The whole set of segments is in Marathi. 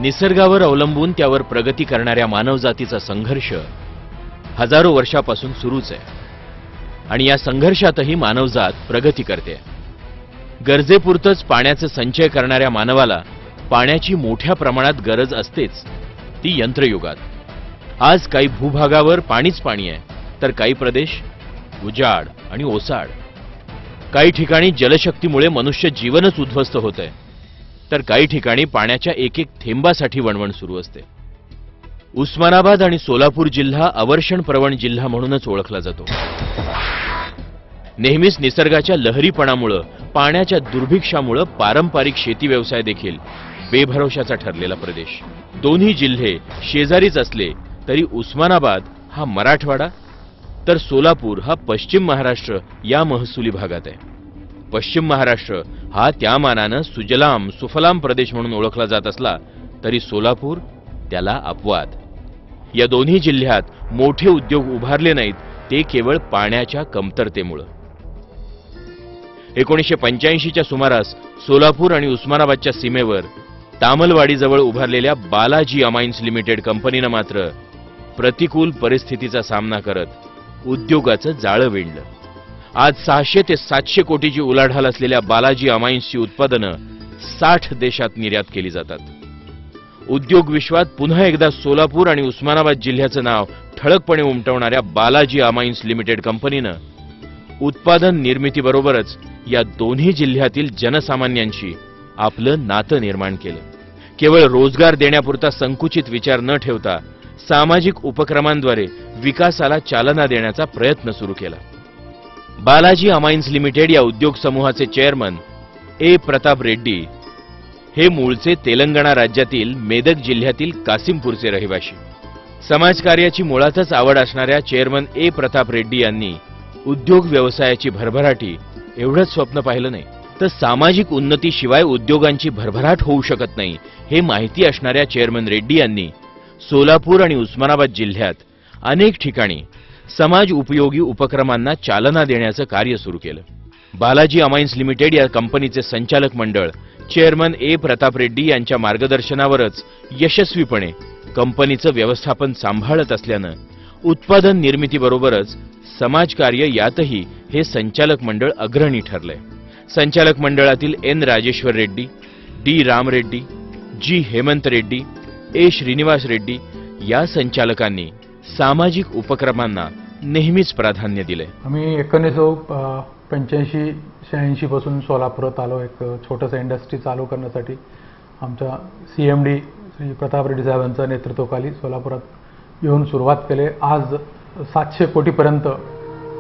निसर्गावर अवलंबून त्यावर प्रगती करणाऱ्या मानवजातीचा संघर्ष हजारो वर्षापासून सुरूच आहे आणि या संघर्षातही मानवजात प्रगती करते। गरजेपुरतच पाण्याचे संचय करणाऱ्या मानवाला पाण्याची मोठ्या प्रमाणात गरज असतेच, ती यंत्रयुगात। आज काही भूभागावर पाणीच पाणी आहे, तर काही प्रदेश उजाड आणि ओसाड। काही ठिकाणी जलशक्तीमुळे मनुष्य जीवनच उद्ध्वस्त होतंय, तर काही ठिकाणी पाण्याच्या एक एक थेंबासाठी वणवण सुरू असते। उस्मानाबाद आणि सोलापूर जिल्हा अवर्षण प्रवण जिल्हा म्हणूनच ओळखला जातो। नेहमीच निसर्गाच्या लहरीपणामुळे, पाण्याच्या दुर्भिक्षामुळे पारंपरिक शेती व्यवसाय देखील बेभरोशाचा ठरलेला प्रदेश। दोन्ही जिल्हे शेजारीच असले तरी उस्मानाबाद हा मराठवाडा तर सोलापूर हा पश्चिम महाराष्ट्र या महसुली भागात आहे। पश्चिम महाराष्ट्र हा त्या मानाने सुजलाम सुफलाम प्रदेश म्हणून ओळखला जात असला तरी सोलापूर त्याला अपवाद। या दोन्ही जिल्ह्यात मोठे उद्योग उभारले नाहीत, ते केवळ पाण्याच्या कमतरतेमुळे। 1985च्या सुमारास सोलापूर आणि उस्मानाबादच्या सीमेवर तामलवाडीजवळ उभारलेल्या बालाजी अमाइन्स लिमिटेड कंपनीने मात्र प्रतिकूल परिस्थितीचा सामना करत उद्योगाचं जाळं विणलं। आज 600 ते 700 कोटीची उलाढाल असलेल्या बालाजी अमाइन्सची उत्पादनं 60 देशात निर्यात केली जातात। उद्योग विश्वात पुन्हा एकदा सोलापूर आणि उस्मानाबाद जिल्ह्याचं नाव ठळकपणे उमटवणाऱ्या बालाजी अमाइन्स लिमिटेड कंपनीनं उत्पादन निर्मितीबरोबरच या दोन्ही जिल्ह्यातील जनसामान्यांशी आपलं नातं निर्माण केलं। केवळ रोजगार देण्यापुरता संकुचित विचार न ठेवता सामाजिक उपक्रमांद्वारे विकासाला चालना देण्याचा प्रयत्न सुरू केला। बालाजी अमाइन्स लिमिटेड या उद्योग समूहाचे चेअरमन ए प्रताप रेड्डी हे मूळचे तेलंगणा राज्यातील मेदक जिल्ह्यातील कासिमपूरचे रहिवासी। समाजकार्याची मुळातच आवड असणाऱ्या चेअरमन ए प्रताप रेड्डी यांनी उद्योग व्यवसायाची भरभराटी एवढंच स्वप्न पाहिलं नाही, तर सामाजिक उन्नतीशिवाय उद्योगांची भरभराट होऊ शकत नाही हे माहिती असणाऱ्या चेअरमन रेड्डी यांनी सोलापूर आणि उस्मानाबाद जिल्ह्यात अनेक ठिकाणी समाज उपयोगी उपक्रमांना चालना देण्याचं कार्य सुरू केलं। बालाजी अमाइन्स लिमिटेड या कंपनीचे संचालक मंडळ चेअरमन ए प्रताप रेड्डी यांच्या मार्गदर्शनावरच यशस्वीपणे कंपनीचं व्यवस्थापन सांभाळत असल्यानं उत्पादन निर्मितीबरोबरच समाजकार्य यातही हे संचालक मंडळ अग्रणी ठरलंय। संचालक मंडळातील एन राजेश्वर रेड्डी, डी राम रेड्डी, जी हेमंत रेड्डी, ए श्रीनिवास रेड्डी या संचालकांनी सामाजिक उपक्रमांना नेहमीच प्राधान्य दिले। आम्ही 1985-86 पासून सोलापुरात आलो, एक छोटंसं इंडस्ट्री चालू करण्यासाठी। आमच्या सीएमडी श्री प्रताप रेड्डी साहेबांच्या नेतृत्वाखाली सोलापुरात येऊन सुरुवात केली। आज 700 कोटीपर्यंत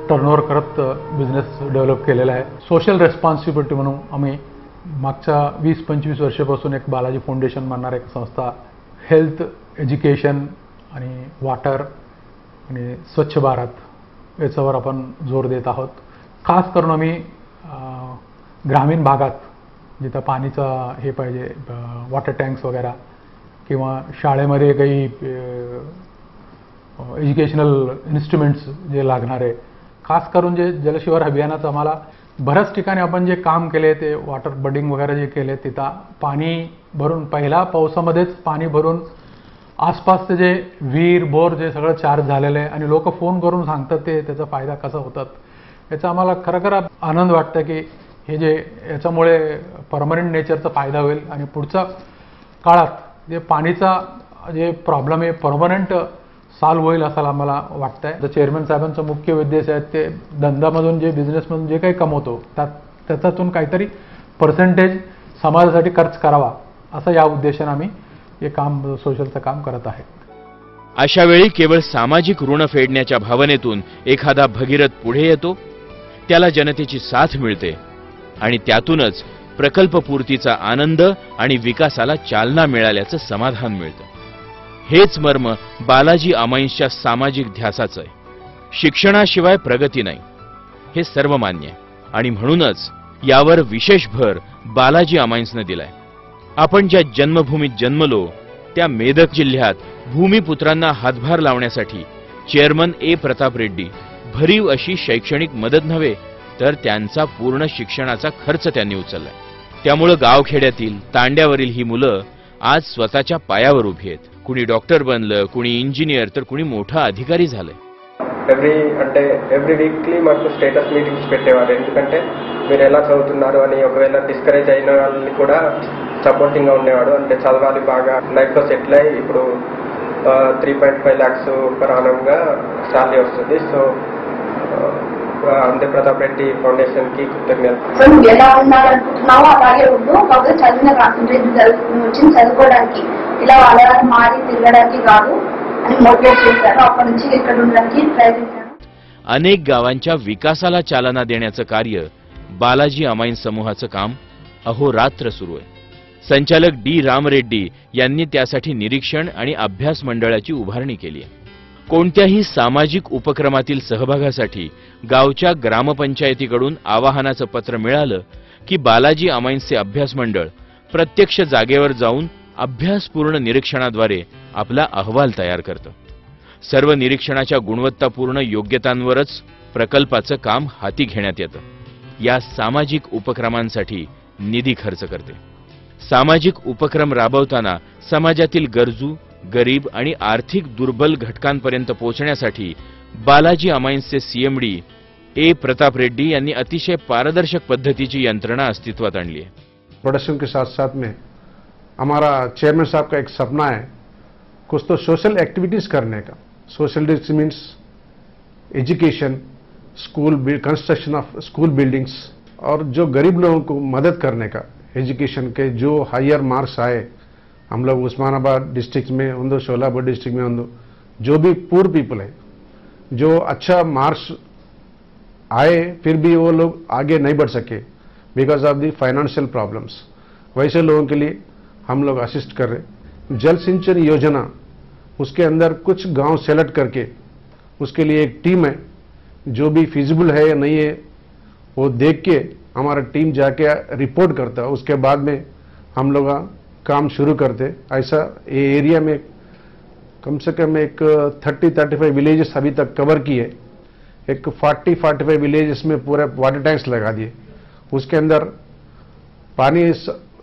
टर्नओव्हर करत बिझनेस डेव्हलप केलेला आहे। सोशल रेस्पॉन्सिबिलिटी म्हणून आम्ही मागच्या 20-25 वर्षापासून एक बालाजी फाउंडेशन म्हणणार एक संस्था हेल्थ, एज्युकेशन आणि वॉटर आणि स्वच्छ भारत याच्यावर आपण जोर देत आहोत। खास करून आम्ही ग्रामीण भागात जिथं पाणीचा हे पाहिजे, वॉटर टँक्स वगैरे किंवा शाळेमध्ये काही एज्युकेशनल इन्स्ट्रुमेंट्स जे लागणार आहे, खास करून जे जलशिवार अभियानाचं आम्हाला बऱ्याच ठिकाणी आपण जे काम केले ते वॉटर बडिंग वगैरे जे केले तिथं पाणी भरून पहिला पावसामध्येच पाणी भरून आसपासचे जे विहीर बोर जे सगळं चार्ज झालेलं आहे आणि लोक फोन करून सांगतात ते त्याचा फायदा कसा होतात, याचा आम्हाला खरं आनंद वाटतं की हे जे याच्यामुळे परमनंट नेचरचा फायदा होईल आणि पुढच्या काळात जे पाणीचा जे प्रॉब्लेम आहे परमनंट सॉल्व होईल असं आम्हाला वाटतंय। तर चेअरमन साहेबांचा मुख्य उद्देश आहे ते धंद्यामधून जे बिझनेसमधून जे काही कमवतो त्याच्यातून काहीतरी पर्सेंटेज समाजासाठी खर्च करावा, असं या उद्देशाने आम्ही हे काम सोशलचं काम करत आहे। अशा वेळी केवळ सामाजिक ऋण फेडण्याच्या भावनेतून एखादा भगीरथ पुढे येतो, त्याला जनतेची साथ मिळते आणि त्यातूनच प्रकल्पपूर्तीचा आनंद आणि विकासाला चालना मिळाल्याचं समाधान मिळतं। हेच मर्म बालाजी अमाइन्सच्या सामाजिक ध्यासाचं आहे। शिक्षणाशिवाय प्रगती नाही हे सर्वमान्य आहे आणि म्हणूनच यावर विशेष भर बालाजी अमाइन्सने दिलाय। आपण ज्या जन्मभूमीत जन्मलो त्या मेदक जिल्ह्यात भूमिपुत्रांना हातभार लावण्यासाठी चेअरमन ए प्रताप रेड्डी भरीव अशी शैक्षणिक मदत नव्हे तर त्यांचा पूर्ण शिक्षणाचा खर्च त्यांनी उचललाय। त्यामुळे गावखेड्यातील तांड्यावरील ही मुलं आज स्वतःच्या पायावर उभी आहेत. कुणी डॉक्टर बनलं, कुणी इंजिनियर, तर कुणी मोठा अधिकारी झालंय. ఎవ్రీ వీక్లీ మాకు స్టేటస్ మీటింగ్స్ పెట్టేవారు. ఎందుకంటే మీరు ఎలా చదువుతున్నారు అని ఒకవేళ డిస్కరేజ్ అయిన వాళ్ళని కూడా సపోర్టింగ్గా ఉండేవాడు. అంటే చదవాలి, బాగా లైఫ్లో సెటిల్ అయ్యి ఇప్పుడు 3.5 lakhs per annumగా శాలరీ వస్తుంది. సో అంతే ప్రతాప్ రెడ్డి ఫౌండేషన్కి కృతజ్ఞతలు. నువ్వు ఎలా ఉండాలనుకుంటున్నావో అలాగే ఉండు, కాకపోతే చదివిన కాన్సన్ట్రేట్ వచ్చింది చదువుకోవడానికి, ఇలా వాళ్ళ మారి తిరగడానికి కాదు అని మోటివేట్ చేశారు. అప్పటి నుంచి ఇక్కడ ఉండడానికి ప్రయత్నించాను. अनेक गावांच्या विकासाला चालना देण्याचं कार्य बालाजी अमाईन्स समूहाचं काम अहोरात्र सुरू आहे. संचालक डी राम रेड्डी यांनी त्यासाठी निरीक्षण आणि अभ्यास मंडळाची उभारणी केली आहे. कोणत्याही सामाजिक उपक्रमातील सहभागासाठी गावच्या ग्रामपंचायतीकडून आवाहनाचं पत्र मिळालं की बालाजी अमाईन्सचे अभ्यास मंडळ प्रत्यक्ष जागेवर जाऊन अभ्यासपूर्ण निरीक्षणाद्वारे आपला अहवाल तयार करतं. सर्व निरीक्षणाच्या गुणवत्तापूर्ण योग्यतांवरच प्रकल्पाचं काम हाती घेण्यात येतं. या सामाजिक उपक्रमांसाठी निधी खर्च करते. सामाजिक उपक्रम राबवताना समाजातील गरजू, गरीब आणि आर्थिक दुर्बल घटकांपर्यंत पोहोचण्यासाठी बालाजी अमाईन्सचे सीएमडी ए प्रताप रेड्डी यांनी अतिशय पारदर्शक पद्धतीची यंत्रणा अस्तित्वात आणली आहे. प्रोडक्शन के साथ साथ में हमारा चेयरमैन साहब का एक सपना है कुछ तो सोशल एक्टिविटीज करने का. Social means education, school, construction of school buildings, और जो गरीब लोगों को मदद करने का. एजुकेशन के जो हायर मार्क्स आए, हम लोग उस्मानाबाद डिस्ट्रिक्ट में होंदो, शोलापुर डिस्ट्रिक्ट में होंदो, जो भी पुअर पीपल है, जो अच्छा मार्क्स आए फिर भी वो लोग आगे नहीं बढ़ सके because of the financial problems, वैसे लोगों के लिए हम लोग असिस्ट कर रहे. जल सिंचन योजना, उसके अंदर कुछ गांव सेलेक्ट करके उसके लिए एक टीम है, जो भी फिजिबल है या नहीं है वो देख के हमारा टीम जाके रिपोर्ट करता है. उसके बाद में हम लोग काम शुरू करते. ऐसा ये एरिया में कम से कम एक 30-35 विलेजेस अभी तक कवर किए. एक 40-45 विलेजेस में पूरे वाटर टैंक्स लगा दिए. उसके अंदर पानी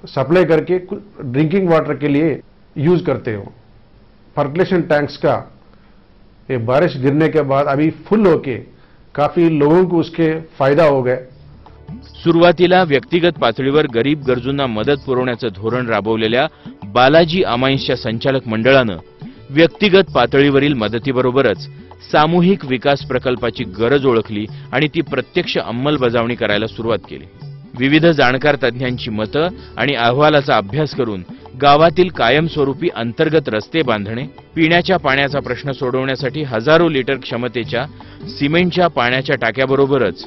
सप्लाई करके ड्रिंकिंग वाटर के लिए यूज करते हो. पर्कुलेशन टैंक्स का ये बारिश गिरने के बाद अभी फुल होके काफी लोगों को उसके फायदा हो गए. सुरुवातीला व्यक्तिगत पातळीवर गरीब गरजूंना मदत पुरवण्याचं धोरण राबवलेल्या बालाजी अमाईन्सच्या संचालक मंडळानं व्यक्तिगत पातळीवरील मदतीबरोबरच सामूहिक विकास प्रकल्पाची गरज ओळखली आणि ती प्रत्यक्ष अंमलबजावणी करायला सुरुवात केली. विविध जाणकार तज्ञांची मतं आणि अहवालाचा अभ्यास करून गावातील कायमस्वरूपी अंतर्गत रस्ते बांधणे, पिण्याच्या पाण्याचा प्रश्न सोडवण्यासाठी हजारो लिटर क्षमतेच्या सिमेंटच्या पाण्याच्या टाक्याबरोबरच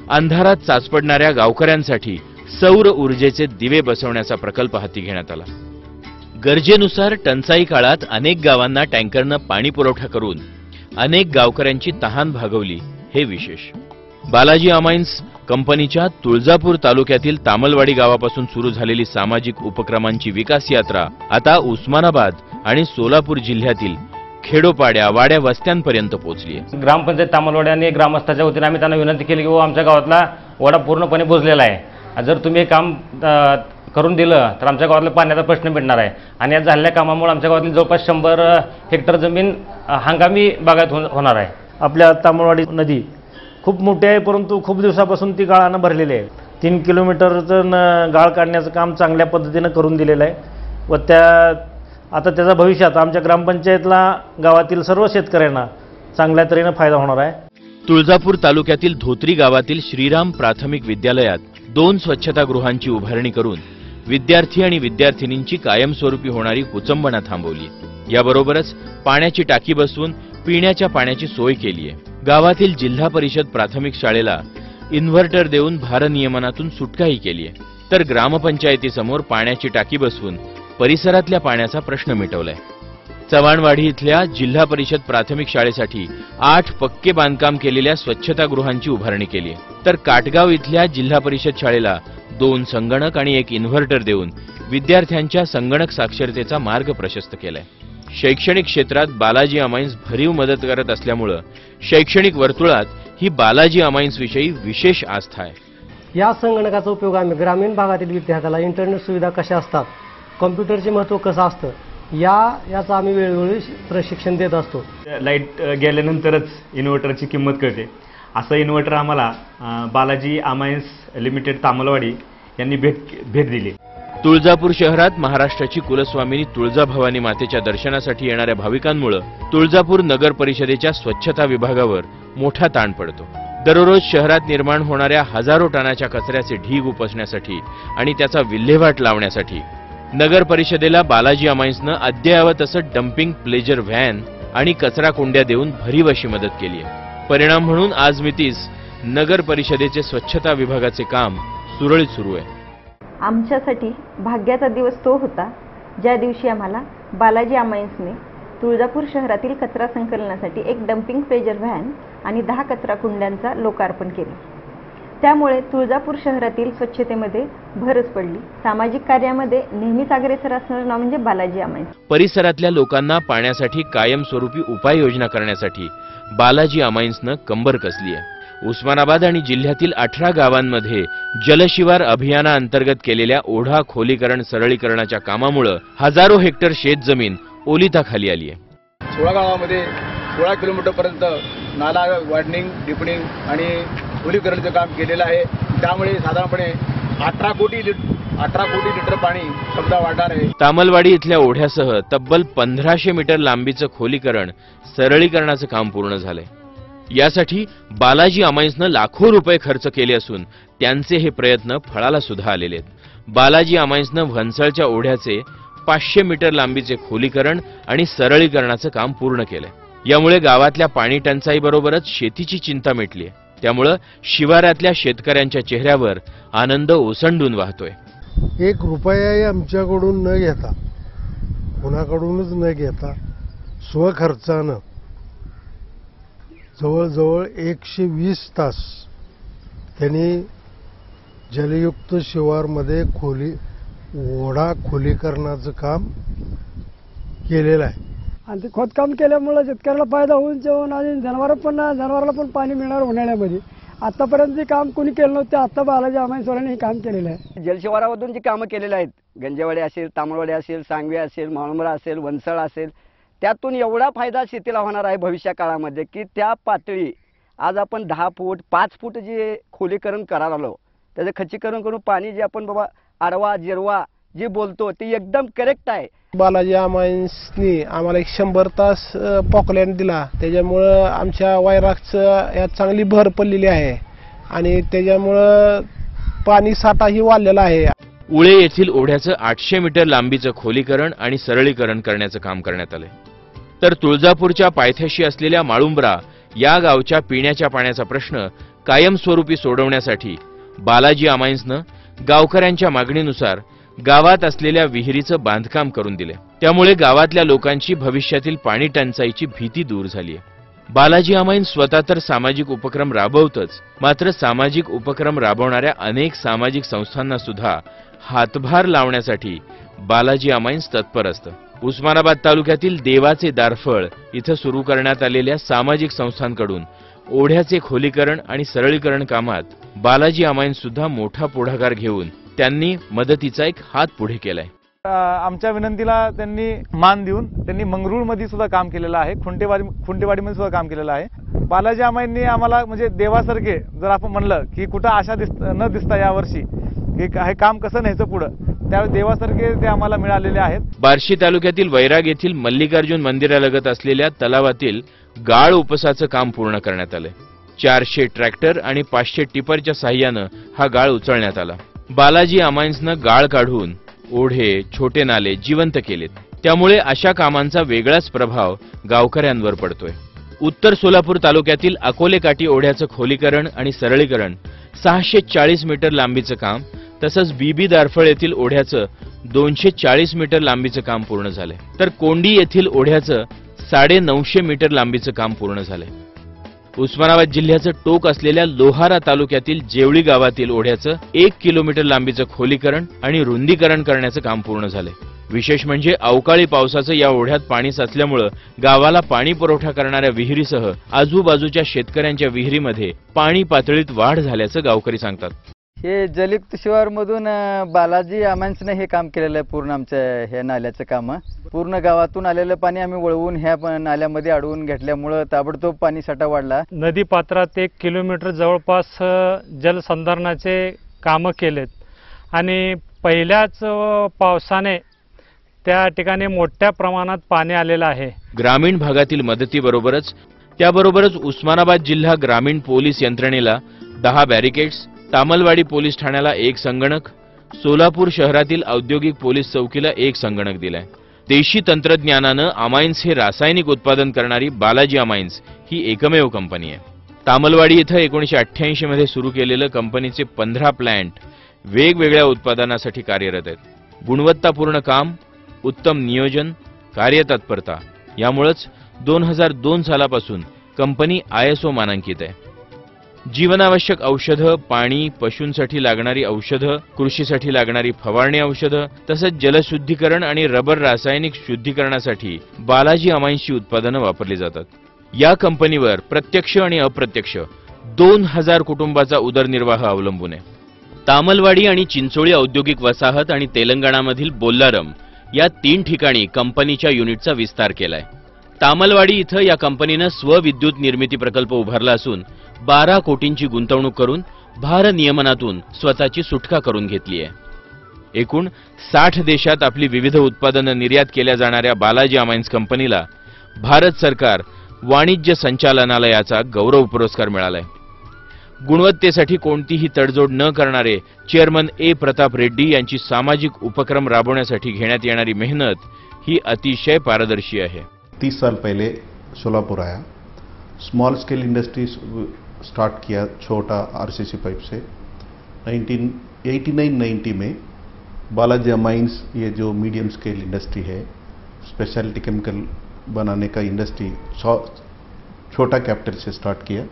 अंधारात चाचपडणाऱ्या गावकऱ्यांसाठी सौर ऊर्जेचे दिवे बसवण्याचा प्रकल्प हाती घेण्यात आला. गरजेनुसार टंचाई काळात अनेक गावांना टँकरनं पाणी पुरवठा करून अनेक गावकऱ्यांची तहान भागवली हे विशेष. बालाजी अमाईन्स कंपनीच्या तुळजापूर तालुक्यातील तामलवाडी गावापासून सुरू झालेली सामाजिक उपक्रमांची विकास यात्रा आता उस्मानाबाद आणि सोलापूर जिल्ह्यातील खेडोपाड्या, वाड्या, वस्त्यांपर्यंत पोहोचली आहे. ग्रामपंचायत तामलवाडी आणि ग्रामस्थाच्या वतीने आम्ही त्यांना विनंती केली की आमच्या गावातला वाडा पूर्णपणे बुजलेला आहे, जर तुम्ही हे काम करून दिलं तर आमच्या गावातला पाण्याचा प्रश्न मिटणार आहे. आणि या झालेल्या कामामुळे आमच्या गावातली जवळपास 100 हेक्टर जमीन हंगामी बागायत होणार आहे. आपल्या तामलवाडी नदी खूप मोठी आहे, परंतु खूप दिवसापासून ती गाळानं भरलेली आहे. 3 किलोमीटरचं गाळ काढण्याचं काम चांगल्या पद्धतीनं करून दिलेलं आहे व आता त्याचा भविष्यात आमच्या ग्रामपंचायतला गावातील सर्व शेतकऱ्यांना चांगल्या तऱ्हेने फायदा होणार आहे. तुळजापूर तालुक्यातील धोत्री गावातील श्रीराम प्राथमिक विद्यालयात 2 स्वच्छतागृहांची उभारणी करून विद्यार्थी आणि विद्यार्थिनींची कायमस्वरूपी होणारी कुचंबणा थांबवली. याबरोबरच पाण्याची टाकी बसवून पिण्याच्या पाण्याची सोय केली आहे. गावातील जिल्हा परिषद प्राथमिक शाळेला इन्व्हर्टर देऊन भारनियमनातून सुटकाही केली आहे. तर ग्रामपंचायतीसमोर पाण्याची टाकी बसवून परिसरातल्या पाण्याचा प्रश्न मिटवलाय. चव्हाणवाडी इथल्या जिल्हा परिषद प्राथमिक शाळेसाठी 8 पक्के बांधकाम केलेल्या स्वच्छतागृहांची उभारणी केली आहे. तर काटगाव इथल्या जिल्हा परिषद शाळेला 2 संगणक आणि 1 इन्व्हर्टर देऊन विद्यार्थ्यांच्या संगणक साक्षरतेचा मार्ग प्रशस्त केलाय. शैक्षणिक क्षेत्रात बालाजी अमाईन्स भरीव मदत करत असल्यामुळे शैक्षणिक वर्तुळात ही बालाजी अमाईन्स विषयी विशेष आस्था आहे. या संगणकाचा उपयोग आम्ही ग्रामीण भागातील विद्यार्थ्याला इंटरनेट सुविधा कशा असतात कॉम्प्युटरचे महत्त्व कसं असतं याचं आम्ही वेळोवेळी प्रशिक्षण देत असतो. लाईट गेल्यानंतरच इन्व्हर्टरची किंमत कळते. असं इन्व्हर्टर आम्हाला बालाजी अमायन्स लिमिटेड तामलवाडी यांनी भेट दिली. तुळजापूर शहरात महाराष्ट्राची कुलस्वामिनी तुळजाभवानी मातेच्या दर्शनासाठी येणाऱ्या भाविकांमुळे तुळजापूर नगर परिषदेच्या स्वच्छता विभागावर मोठा ताण पडतो. दररोज शहरात निर्माण होणाऱ्या हजारो टनाच्या कचऱ्याचे ढीग उपसण्यासाठी आणि त्याचा विल्हेवाट लावण्यासाठी नगर परिषदेला बालाजी अमायन्सनं अद्ययावत असं डम्पिंग प्लेजर व्हॅन आणि कचरा कुंड्या देऊन भरीव अशी मदत केली आहे. परिणाम म्हणून आज मितीस नगर परिषदेचे स्वच्छता विभागाचे काम सुरळीत सुरू आहे. आमच्यासाठी भाग्याचा दिवस तो होता ज्या दिवशी आम्हाला बालाजी अमायन्सने तुळजापूर शहरातील कचरा संकलनासाठी एक डम्पिंग प्लेजर व्हॅन आणि 10 कचरा कुंड्यांचा लोकार्पण केलं. त्यामुळे तुळजापूर शहरातील स्वच्छतेमध्ये भरच पडली. सामाजिक कार्यामध्ये नेहमीच अग्रेसर असणारं नाव म्हणजे बालाजी अमायन्स. परिसरातल्या लोकांना पाण्यासाठी कायमस्वरूपी उपाययोजना करण्यासाठी बालाजी अमायन्सनं कंबर कसली आहे. उस्मानाबाद आणि जिल्ह्यातील 18 गावांमध्ये जलशिवार अभियानाअंतर्गत केलेल्या ओढा खोलीकरण सरळीकरणाच्या कामामुळे हजारो हेक्टर शेतजमीन ओलिताखाली आली आहे. 16 गावामध्ये 16 किलोमीटरपर्यंत नाला वाढनिंग, डिपनिंग आणि खोलीकरणाचं काम केलेलं आहे. त्यामुळे साधारणपणे 18 कोटी लिटर पाणी समजा वाढणार आहे. तामलवाडी इथल्या ओढ्यासह तब्बल 1500 मीटर लांबीचं खोलीकरण सरळीकरणाचं काम पूर्ण झालंय. यासाठी बालाजी अमायन्सनं लाखो रुपये खर्च केले असून त्यांचे हे प्रयत्न फळाला सुद्धा आलेले आहेत. बालाजी अमायन्सनं भन्सळच्या ओढ्याचे 500 मीटर लांबीचे खोलीकरण आणि सरळीकरणाचं काम पूर्ण केलंय. यामुळे गावातल्या पाणी टंचाईबरोबरच शेतीची चिंता मिटली आहे. त्यामुळे शिवारातल्या शेतकऱ्यांच्या चेहऱ्यावर आनंद ओसंडून वाहतोय. 1 रुपयाही आमच्याकडून न घेता, कोणाकडूनच न घेता स्वखर्चानं जवळजवळ 120 तास त्यांनी जलयुक्त शिवारमध्ये ओढा खोलीकरणाचं काम केलेलं आहे. आणि ते खोदकाम केल्यामुळे शेतकऱ्याला फायदा होऊन जेवण आणि जनावराला पण पाणी मिळणार उन्हाळ्यामध्ये. आतापर्यंत जे काम कोणी केलं नव्हतं, आता बालाजी अमायन्सवाल्यांनी हे काम केलेलं आहे. जलशिवारामधून जी कामं केलेली आहेत, गंजेवाडी असेल, तामलवाडी असेल, सांगवी असेल, माळुंबरा असेल, वनसळ असेल, त्यातून एवढा फायदा शेतीला होणार आहे भविष्य काळामध्ये की त्या पातळी आज आपण 10 फूट 5 फूट जे खोलीकरण करायला आलो, त्याचं खच्चीकरण करून पाणी जे आपण बाबा आडवा जिरवा जे बोलतो ते एकदम करेक्ट आहे. बालाजी अमायन्सनी आम्हाला 100 तास पॉकलँड दिला. त्याच्यामुळं आमच्या वायराचं यात चांगली भर पडलेली आहे आणि त्याच्यामुळं पाणी साठाही वाढलेला आहे. उळे येथील ओढ्याचं 800 मीटर लांबीचं खोलीकरण आणि सरळीकरण करण्याचं काम करण्यात आलंय. तर तुळजापूरच्या पायथ्याशी असलेल्या माळुंबरा या गावच्या पिण्याच्या पाण्याचा प्रश्न कायमस्वरूपी सोडवण्यासाठी बालाजी अमायन्सनं गावकऱ्यांच्या मागणीनुसार गावात असलेल्या विहिरीचं बांधकाम करून दिले. त्यामुळे गावातल्या लोकांची भविष्यातील पाणी टंचाईची भीती दूर झाली आहे. बालाजी अमायन्स स्वतः तर सामाजिक उपक्रम राबवतच, मात्र सामाजिक उपक्रम राबवणाऱ्या अनेक सामाजिक संस्थांना सुद्धा हातभार लावण्यासाठी बालाजी अमायन्स तत्पर असतं. उस्मानाबाद तालुक्यातील देवाचे दारफळ इथं सुरू करण्यात आलेल्या सामाजिक संस्थांकडून ओढ्याचे खोलीकरण आणि सरळीकरण कामात बालाजी अमायन्स सुद्धा मोठा पुढाकार घेऊन त्यांनी मदतीचा एक हात पुढे केलाय. आमच्या विनंतीला त्यांनी मान देऊन त्यांनी मंगरुळमध्ये सुद्धा काम केलेलं आहे, खुंटेवाडीमध्ये सुद्धा काम केलेलं आहे. बालाजी अमायन्सनी आम्हाला म्हणजे देवासारखे जर आपण म्हणलं की कुठं आशा न दिसता यावर्षी हे काम कसं न्यायचं पुढं, त्यावेळी देवासारखे ते आम्हाला मिळालेले आहेत. बार्शी तालुक्यातील वैराग येथील मल्लिकार्जुन मंदिरालगत असलेल्या तलावातील गाळ उपसाचं काम पूर्ण करण्यात आलंय. 400 ट्रॅक्टर आणि 500 टिपरच्या साह्यानं हा गाळ उचलण्यात आला. बालाजी अमायन्सनं गाळ काढून ओढे, छोटे नाले जिवंत केलेत. त्यामुळे अशा कामांचा वेगळाच प्रभाव गावकऱ्यांवर पडतोय. उत्तर सोलापूर तालुक्यातील अकोले काठी ओढ्याचं खोलीकरण आणि सरळीकरण 640 मीटर लांबीचं काम, तसंच बीबी दारफळ येथील ओढ्याचं 240 मीटर लांबीचं काम पूर्ण झालंय. तर कोंडी येथील ओढ्याचं 950 मीटर लांबीचं काम पूर्ण झालंय. उस्मानाबाद जिल्ह्याचं टोक असलेल्या लोहारा तालुक्यातील जेवळी गावातील ओढ्याचं 1 किलोमीटर लांबीचं खोलीकरण आणि रुंदीकरण करण्याचं काम पूर्ण झालंय. विशेष म्हणजे अवकाळी पावसाचं या ओढ्यात पाणी साचल्यामुळे गावाला पाणी पुरवठा करणाऱ्या विहिरीसह आजूबाजूच्या शेतकऱ्यांच्या विहिरीमध्ये पाणी पातळीत वाढ झाल्याचं गावकरी सांगतात. हे जलयुक्त शिवारमधून बालाजी अमायन्सने हे काम केलेलं आहे. पूर्ण आमच्या ह्या नाल्याचं काम पूर्ण गावातून आलेलं पाणी आम्ही वळवून ह्या नाल्यामध्ये अडवून घेतल्यामुळं ताबडतोब पाणी साठा वाढला. नदी पात्रात 1 किलोमीटर जवळपास जलसंधारणाचे कामं केलेत आणि पहिल्याच पावसाने त्या ठिकाणी मोठ्या प्रमाणात पाणी आलेलं आहे. ग्रामीण भागातील मदतीबरोबरच त्याबरोबरच उस्मानाबाद जिल्हा ग्रामीण पोलीस यंत्रणेला 10 बॅरिकेड्स, तामलवाडी पोलीस ठाण्याला 1 संगणक, सोलापूर शहरातील औद्योगिक पोलीस चौकीला 1 संगणक दिलाय. देशी तंत्रज्ञानानं अमायन्स हे रासायनिक उत्पादन करणारी बालाजी अमायन्स ही एकमेव कंपनी आहे. तामलवाडी इथं 1988 मध्ये सुरू केलेलं कंपनीचे 15 प्लांट वेगवेगळ्या उत्पादनासाठी कार्यरत आहेत. गुणवत्तापूर्ण काम, उत्तम नियोजन, कार्यतत्परता यामुळेच 2002 सालापासून कंपनी ISO मानांकित आहे. जीवनावश्यक औषधं, पाणी, पशूंसाठी लागणारी औषधं, कृषीसाठी लागणारी फवारणी औषधं तसंच जलशुद्धीकरण आणि रबर रासायनिक शुद्धीकरणासाठी बालाजी अमायन्सची उत्पादनं वापरली जातात. या कंपनीवर प्रत्यक्ष आणि अप्रत्यक्ष 2000 कुटुंबाचा उदरनिर्वाह अवलंबून आहे. तामलवाडी आणि चिंचोळी औद्योगिक वसाहत आणि तेलंगणामधील बोल्लारम या 3 ठिकाणी कंपनीच्या युनिटचा विस्तार केलाय. तामलवाडी इथं या कंपनीनं स्वविद्युत निर्मिती प्रकल्प उभारला असून 12 कोटींची गुंतवणूक करून भारनियमनातून स्वतःची सुटका करून घेतली आहे. एकूण 60 देशात आपली विविध उत्पादनं निर्यात केल्या जाणाऱ्या बालाजी अमायन्स कंपनीला भारत सरकार वाणिज्य संचालनालयाचा गौरव पुरस्कार मिळालाय. गुणवत्तेसाठी कोणतीही तडजोड न करणारे चेअरमन A. प्रताप रेड्डी यांची सामाजिक उपक्रम राबवण्यासाठी घेण्यात येणारी मेहनत ही अतिशय पारदर्शी आहे. 30 साल पहले सोलापुर आया, स्मॉल स्केल इंडस्ट्रीज स्टार्ट किया छोटा RCC पाइप से. 1989-90 में बालाजी अमाइंस ये जो मीडियम स्केल इंडस्ट्री है, स्पेशलिटी केमिकल बनाने का इंडस्ट्री छोटा कैपिटल से स्टार्ट किया.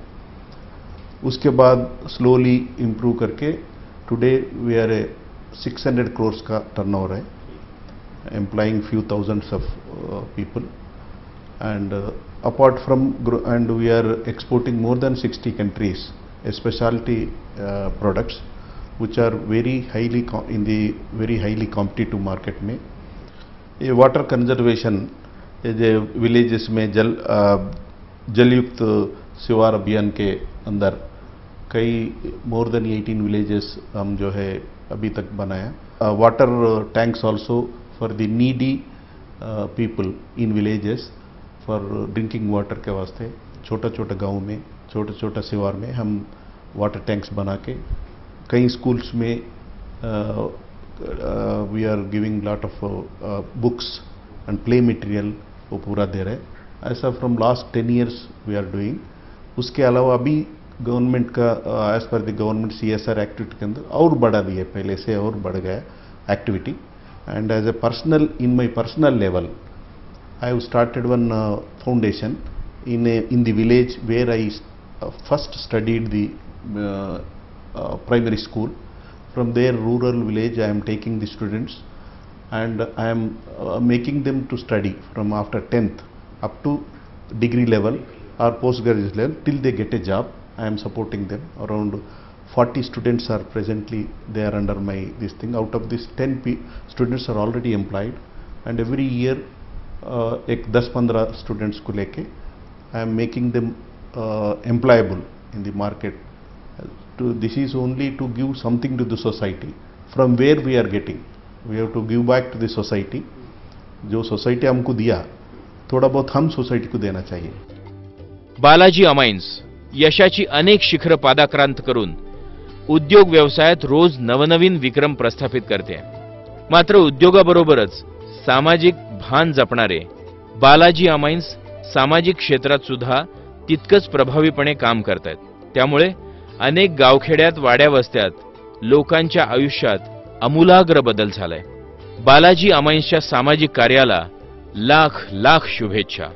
उसके बाद स्लोली इम्प्रूव करके टुडे वी आर 600 crores का टर्नओवर है, employing few thousands of people. And apart from and we are exporting more than 60 countries specialty products which are very highly in the very highly competitive market में. ये वाटर कंजर्वेशन ये विलेजेस में जलयुक्त शिवार अभियान के अंदर कई मोर देन 18 विलेजेस हम जो है अभी तक बनाया. Water tanks also for the needy people in villages for drinking water के वास्ते छोटा छोटा गांव में छोटा छोटा शिवार में हम वाटर टैंक्स बना के कई स्कूल्स में we are giving lot of books and play material वो पूरा दे रहे. ऐसा from last 10 years we are doing. उसके अलावा अभी गवर्नमेंट का एज पर द गवर्नमेंट CSR एक्टिविटी के अंदर और बढ़ा दिया, पहले से और बढ़ गया activity. And as a personal in my personal level I have started one foundation in the village where I first studied the primary school. From there rural village I am taking the students and I am making them to study from after 10th up to degree level or postgraduate level till they get a job. I am supporting them. Around 40 students are presently there under my this thing. Out of this 10 students are already employed and every year एक 10-15 स्टूडेंट्स को लेके I am making them employable in the market. This is only to give something to the society from where we are getting. We have to give back to the society. जो सोसाइटी हमको दिया थोड़ा बहुत हम सोसाइटी को देना चाहिए. बालाजी अमायन्स यशाची अनेक शिखर पादाक्रांत करून उद्योग व्यवसायात रोज नवनवीन विक्रम प्रस्थापित करते. मात्र उद्योगाबरोबरच सामाजिक भान जपणारे बालाजी अमायन्स सामाजिक क्षेत्रात सुद्धा तितकंच प्रभावीपणे काम करतात. त्यामुळे अनेक गावखेड्यात वाड्या वस्त्यात लोकांच्या आयुष्यात आमूलाग्र बदल झालाय. बालाजी अमायन्सच्या सामाजिक कार्याला लाख लाख शुभेच्छा.